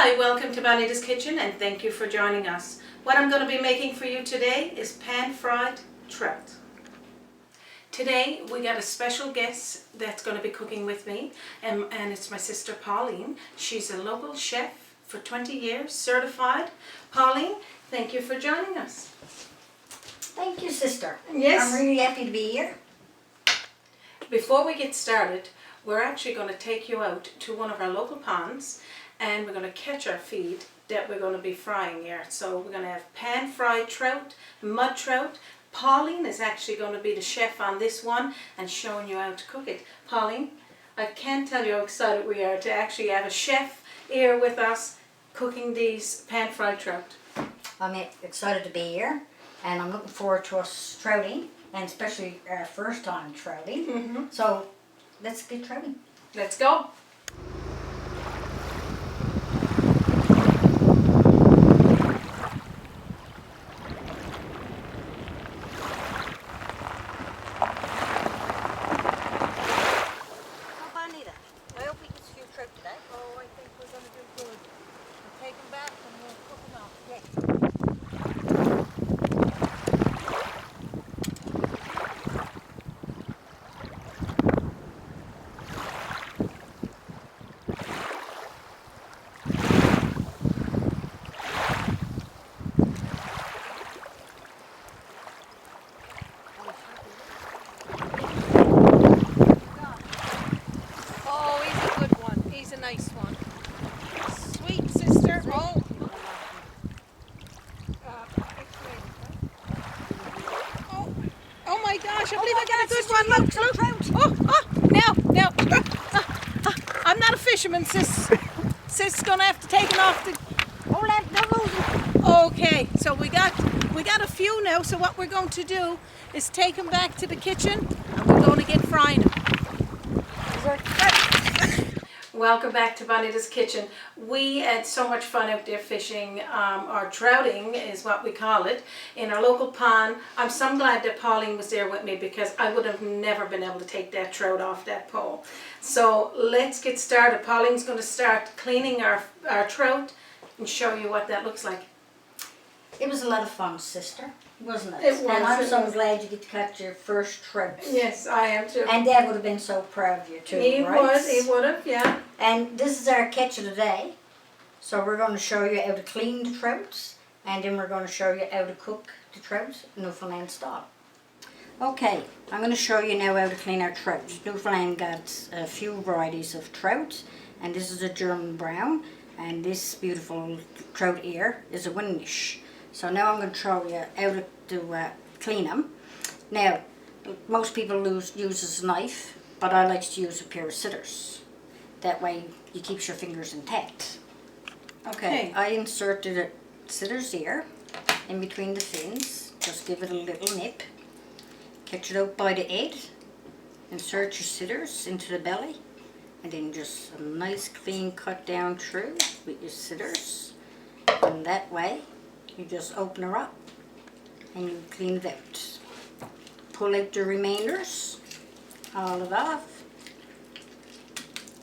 Hi, welcome to Bonita's Kitchen and thank you for joining us. What I'm going to be making for you today is pan fried trout. Today we got a special guest that's going to be cooking with me and it's my sister Pauline. She's a local chef for 20 years, certified. Pauline, thank you for joining us. Thank you, sister. Yes. I'm really happy to be here. Before we get started, we're actually going to take you out to one of our local ponds and we're going to catch our feed that we're going to be frying here. So we're going to have pan fried trout, mud trout. Pauline is actually going to be the chef on this one and showing you how to cook it. Pauline, I can't tell you how excited we are to actually have a chef here with us cooking these pan fried trout. I'm excited to be here and I'm looking forward to us trouting, and especially our first time trouting. So let's get trouting. Let's go. Bonita, I hope we can see you trout today. Oh, I think we're going to do good. We'll take them back and we'll cook them out. Yes. Oh, he's a good one. He's a nice one. Sweet sister. Oh. Oh. Oh my gosh, I believe I got a good one. Look, look. Now. I'm not a fisherman, sis. Sis is going to have to take it off the... Okay, so we got a few now, so what we're going to do is take them back to the kitchen and we're going to get frying them. Welcome back to Bonita's Kitchen. We had so much fun out there fishing, or trouting is what we call it, in our local pond. I'm so glad that Pauline was there with me because I would have never been able to take that trout off that pole. So let's get started. Pauline's going to start cleaning our trout and show you what that looks like. It was a lot of fun, sister, wasn't it? It was, And I'm it so was. glad you get to catch your first trout. Yes, I am too. And Dad would have been so proud of you too, He right? would have, yeah. And this is our catch of the day. So we're going to show you how to clean the trouts, and then we're going to show you how to cook the trout Newfoundland style. Okay, I'm going to show you now how to clean our trout. Newfoundland got a few varieties of trout, and this is a German brown, and this beautiful trout here is a windish. So now I'm going to show you how to clean them. Now, most people use a knife, but I like to use a pair of scissors. That way you keep your fingers intact. Okay, I inserted the scissors here in between the fins. Just give it a little nip. Catch it out by the head. Insert your scissors into the belly. And then just a nice clean cut down through with your scissors. And that way you just open her up and you clean it out. Pull out the remainders, all it off.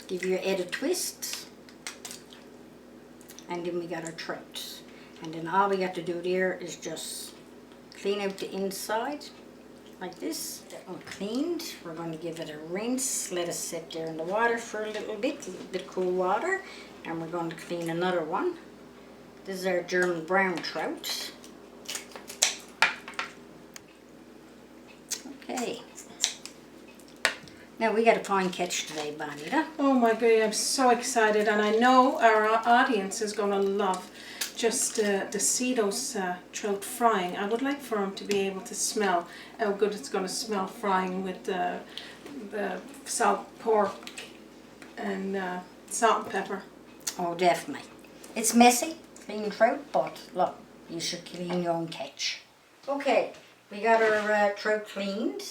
Give your head a twist, and then we got our trout. And then all we got to do there is just clean out the inside like this. That one cleaned. We're going to give it a rinse. Let it sit there in the water for a little bit cool water, and we're going to clean another one. This is our German brown trout. Okay. Now we got a fine catch today, Bonita. Oh my God, I'm so excited, and I know our audience is going to love just to see those trout frying. I would like for them to be able to smell how good it's going to smell frying with the salt pork and salt and pepper. Oh, definitely. It's messy, clean trout, but look, you should clean your own catch. Okay, we got our trout cleaned,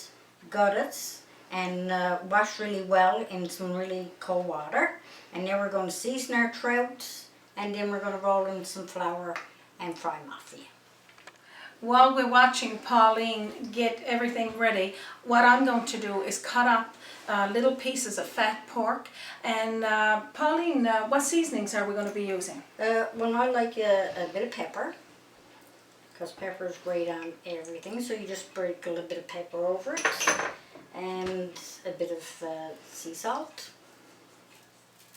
got it, and washed really well in some really cold water. And now we're going to season our trout, and then we're going to roll in some flour and fry them off for you. while we're watching Pauline get everything ready, what I'm going to do is cut up little pieces of fat pork. And Pauline, what seasonings are we going to be using? Well, I like a bit of pepper, because pepper is great on everything. So you just sprinkle a bit of pepper over it, and a bit of sea salt.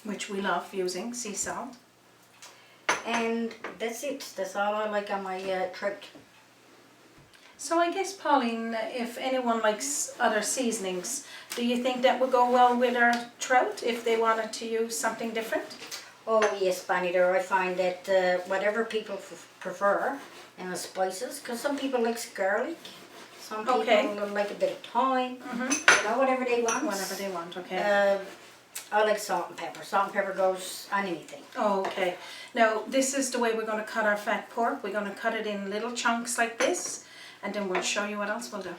Which we love using, sea salt. And that's it. That's all I like on my trout. So I guess, Pauline, if anyone likes other seasonings, do you think that would go well with our trout if they wanted to use something different? Oh yes, Bonita, I find that whatever people prefer in the spices, because some people like garlic, some people like a bit of thyme, you know, whatever they want. Whatever they want, okay. I like salt and pepper. Salt and pepper goes on anything. Oh, okay. Now, this is the way we're going to cut our fat pork. We're going to cut it in little chunks like this, and then we'll show you what else we'll do.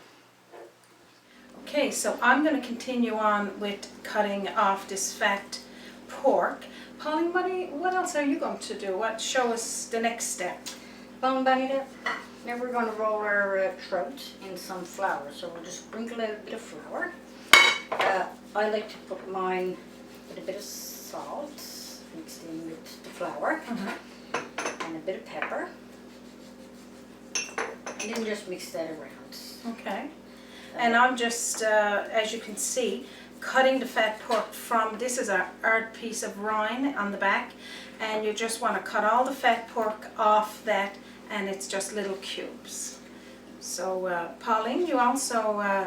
Okay, so I'm going to continue on with cutting off this fat pork. Pauline, what else are you going to do? Show us the next step. Well, Bonita, now we're going to roll our trout in some flour. So we'll just sprinkle out a bit of flour. I like to put mine with a bit of salt mixed in with the flour, and a bit of pepper, and then just mix that around. Okay. And I'm just, as you can see, cutting the fat pork from, this is a hard piece of rind on the back, and you just want to cut all the fat pork off that, and it's just little cubes. So Pauline, you also,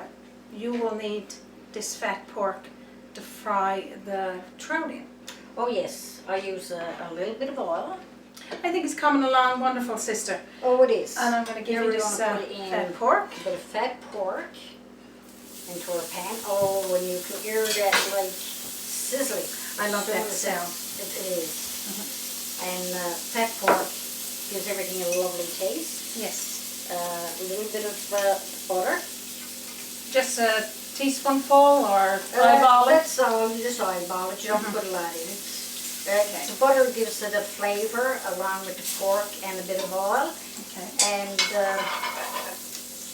you will need this fat pork to fry the trout in. Oh yes, I use a little bit of oil. I think it's coming along wonderful, sister. Oh, it is. And I'm going to give you this fat pork. A bit of fat pork into a pan. Oh, when you can hear that like sizzling. I love that sound. It is. And fat pork gives everything a lovely taste. Yes. A little bit of butter. Just a teaspoonful or eyeball it? That's all. You just eyeball it. You don't put a lot in it. Okay. The butter gives it a flavour along with the pork and a bit of oil. Okay. And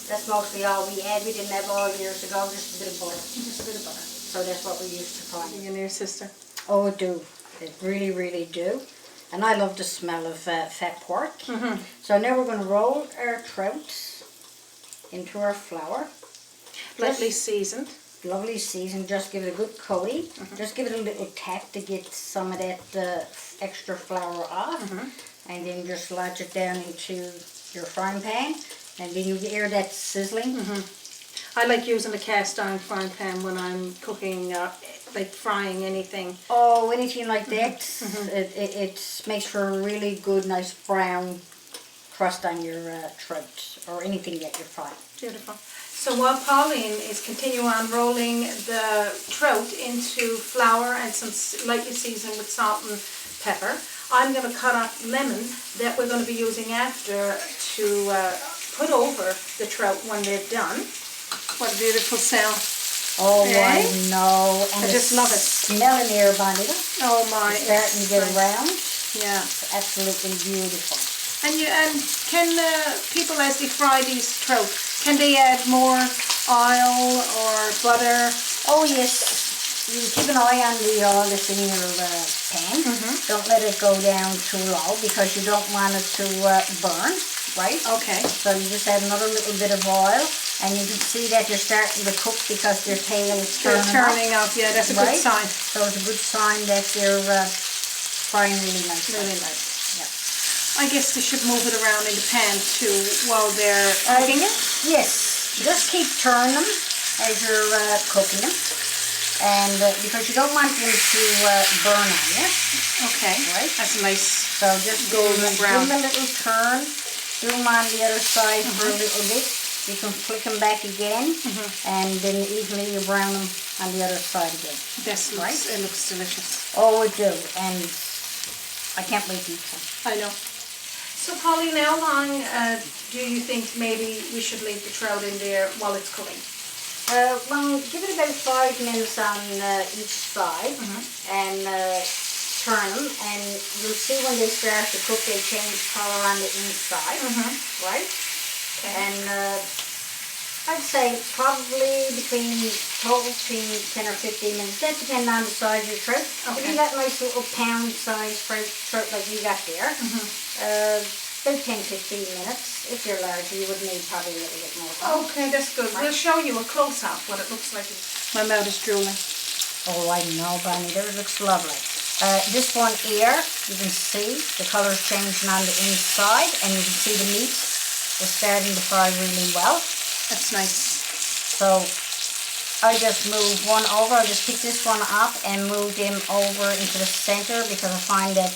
that's mostly all we had. We didn't have oil years ago, just a bit of butter. Just a bit of butter. So that's what we used to fry. You and your sister? Oh, it do. It really, really do. And I love the smell of fat pork. So now we're going to roll our trout into our flour. Lightly seasoned. Lovely seasoned. Just give it a good coating. Just give it a little tap to get some of that extra flour off. And then just lodge it down into your frying pan. And then you hear that sizzling. I like using a cast iron frying pan when I'm cooking, like frying anything. Oh, anything like that. It makes for a really good, nice brown crust on your trout or anything that you're frying. Beautiful. So while Pauline is continuing on rolling the trout into flour and some lightly seasoned with salt and pepper, I'm going to cut up lemon that we're going to be using after to put over the trout when they're done. What a beautiful smell. Oh, I know. And I just love it. Smell in here, Bonita. Oh my. It's starting to get around. Yeah. It's absolutely beautiful. And can people, as they fry these trout, can they add more oil or butter? Oh yes, you keep an eye on the oil that's in your pan. Don't let it go down too low because you don't want it to burn, right? Okay. So you just add another little bit of oil, and you can see that they're starting to cook because their tail is turning up. Yeah, that's a good sign. So it's a good sign that they're frying really nicely. Really nice. I guess they should move it around in the pan too while they're cooking it? Yes, just keep turning them as you're cooking them, and because you don't want them to burn on you. Okay, right? That's nice. So just golden brown. Give them a little turn, do them on the other side for a little bit. You can flick them back again, and then evenly you brown them on the other side again. This looks, it looks delicious. Oh, it do, and I can't wait to eat them. I know. So Pauline, how long do you think maybe we should leave the trout in there while it's cooking? Well, give it about 5 minutes on each side, and turn them, and you'll see when they start to cook, they change color on the inside, right? And I'd say probably between 10 or 15 minutes. That depends on the size of your trout. If you got nice little pound size trout like you got there, about 10-15 minutes. If you're larger, you would need probably a little bit more time. Okay, that's good. We'll show you a close-up what it looks like. My mouth is drooling. Oh, I know, Bonita. It looks lovely. This one here, you can see the colour's changing on the inside, and you can see the meat is starting to fry really well. That's nice. So I just move one over. I just pick this one up and move them over into the centre, because I find that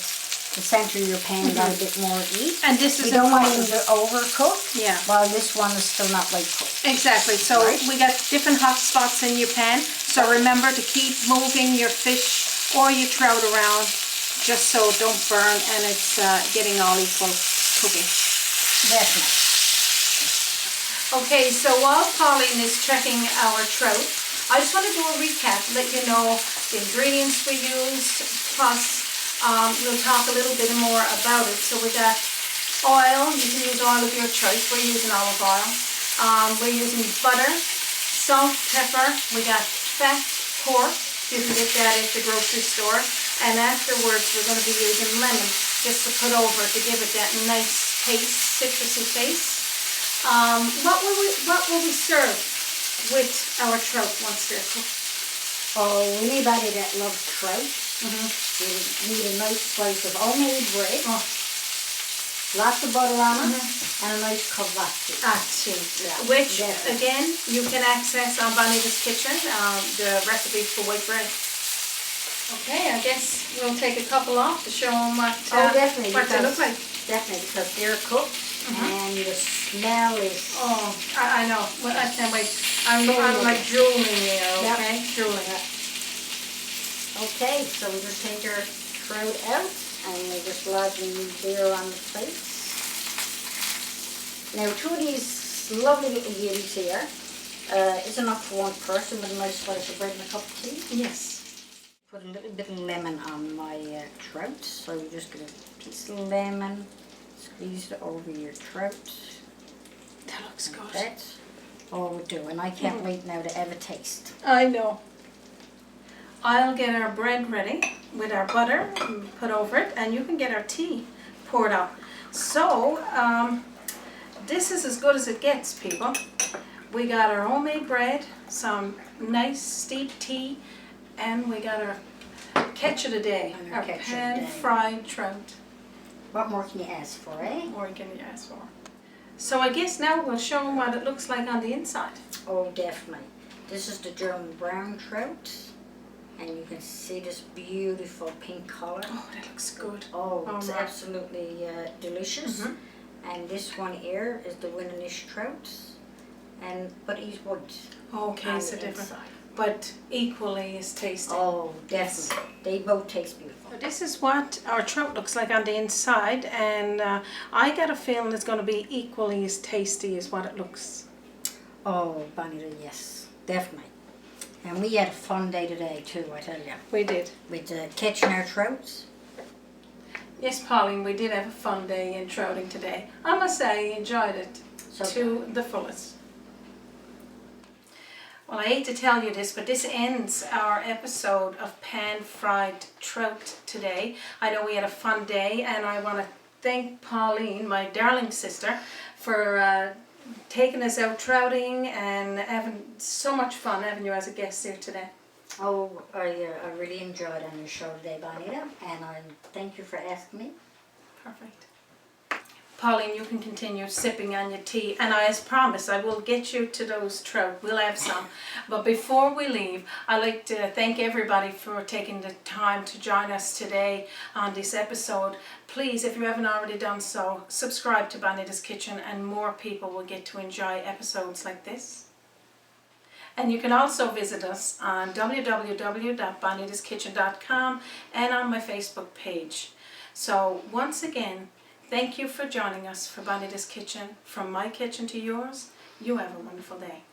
the centre of your pan got a bit more heat. And this is you don't want important. them to overcook, Yeah. while this one is still not like cooked. Exactly. So Right. we got different hot spots in your pan. So remember to keep moving your fish or your trout around, just so it don't burn and it's getting all equal cooking. Definitely. Okay, so while Pauline is checking our trout, I just want to do a recap, let you know the ingredients we used, plus we'll talk a little bit more about it. So we got oil. You can use oil of your choice. We're using olive oil. We're using butter, salt, pepper. We got fat pork. You can get that at the grocery store. And afterwards, we're going to be using lemon just to put over to give it that nice taste, citrusy taste. What will we serve with our trout once they're cooked? Oh, anybody that loves trout, you need a nice slice of homemade bread, lots of butter on it, and a nice kvachi. Which, definitely. again, you can access on Bonita's Kitchen, the recipe for white bread. Okay, I guess we'll take a couple off to show them what, Definitely, what they look like. Definitely, because they're cooked, and the smell is... Oh, I know. Well, I can't wait. I'm like drooling here, okay? Yep. Drooling. Okay, so we just take our trout out, and we just lodge them there on the plate. Now, two of these lovely little yiddies here is enough for one person with a nice slice of bread and a cup of tea. Yes. Put a little bit of lemon on my trout, so you just get a piece of lemon, squeeze it over your trout. That looks good. That's all we do, and I can't wait now to have a taste. I know. I'll get our bread ready with our butter put over it, and you can get our tea poured out. So, this is as good as it gets, people. We got our homemade bread, some nice steep tea, and we got our catch of the day, And our our catch of the pan day. fried trout. What more can you ask for, eh? Or can you ask for? So I guess now we'll show them what it looks like on the inside. Oh, definitely. This is the German brown trout, and you can see this beautiful pink color. Oh, that looks good. Oh, Oh, it's my. absolutely delicious. And this one here is the Winnenish trout, but he's white. Okay, on so the different, inside. but equally as tasty. Oh, Yes. definitely. They both taste beautiful. So this is what our trout looks like on the inside, and I got a feeling it's going to be equally as tasty as what it looks. Oh, Bonita, yes, definitely. And we had a fun day today too, I tell you, We did. with catching our trouts. Yes, Pauline, we did have a fun day in trouting today. I must say I enjoyed it So to the fullest. Well, I hate to tell you this, but this ends our episode of Pan Fried Trout today. I know we had a fun day, and I want to thank Pauline, my darling sister, for taking us out trouting and having so much fun having you as a guest here today. Oh, I really enjoyed on your show today, Bonita, and I thank you for asking me. Perfect. Pauline, you can continue sipping on your tea, and as promised, I will get you to those trout. We'll have some. But before we leave, I'd like to thank everybody for taking the time to join us today on this episode. Please, if you haven't already done so, subscribe to Bonita's Kitchen, and more people will get to enjoy episodes like this. And you can also visit us on www.bonitaskitchen.com and on my Facebook page. So once again, thank you for joining us for Bonita's Kitchen. From my kitchen to yours, you have a wonderful day.